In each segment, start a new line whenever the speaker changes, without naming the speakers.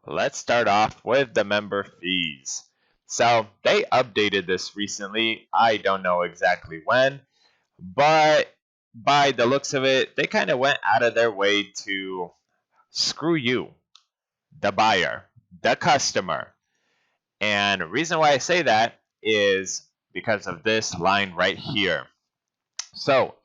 Let's start off with the member fees. So they updated this recently. I don't know exactly when, but by the looks of it, they kind of went out of their way to screw you, the buyer, the customer. And the reason why I say that is because of this line right here. So,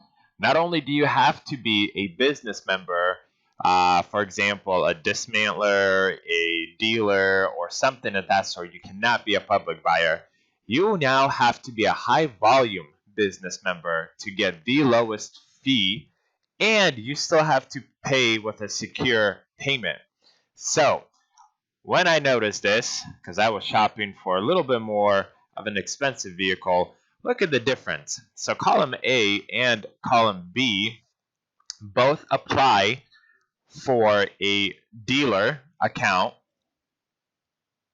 not only do you have to be a business member, for example, a dismantler, a dealer, or something of that sort, you cannot be a public buyer. You now have to be a high volume business member to get the lowest fee, and you still have to pay with a secure payment. So, when I noticed this, because I was shopping for a little bit more of an expensive vehicle, look at the difference. So column A and column B both apply for a dealer account.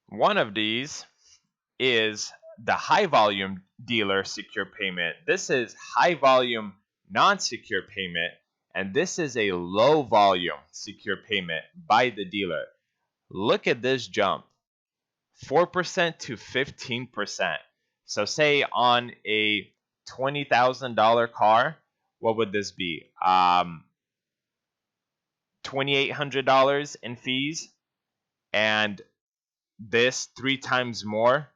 One of these is the high volume dealer secure payment. This is high volume non-secure payment, and this is a low volume secure payment by the dealer. Look at this jump. 4% to 15%. So say on a $20,000 car, what would this be? $2,800 in fees, and this 3 times more.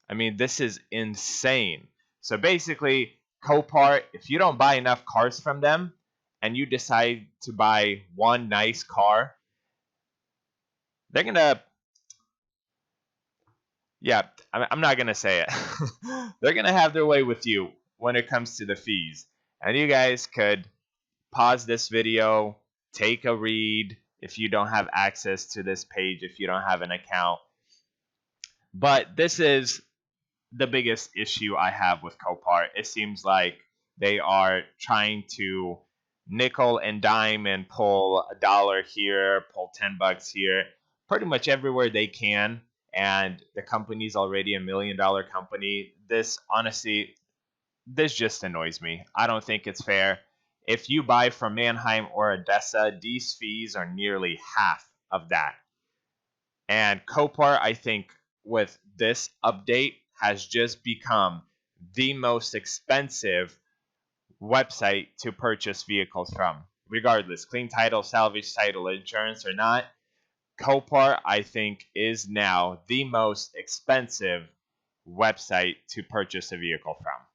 I mean, this is insane. So basically, Copart, if you don't buy enough cars from them and you decide to buy one nice car, they're going to I'm not going to say it. They're going to have their way with you when it comes to the fees. And you guys could pause this video, take a read if you don't have access to this page, if you don't have an account. But this is the biggest issue I have with Copart. It seems like they are trying to nickel and dime and pull $1 here, pull $10 here, pretty much everywhere they can. And the company's already $1 million company. This honestly, this just annoys me. I don't think it's fair. If you buy from Manheim or Odessa, these fees are nearly half of that. And Copart, I think, with this update, has just become the most expensive website to purchase vehicles from. Regardless, clean title, salvage title, insurance or not, Copart, I think, is now the most expensive website to purchase a vehicle from.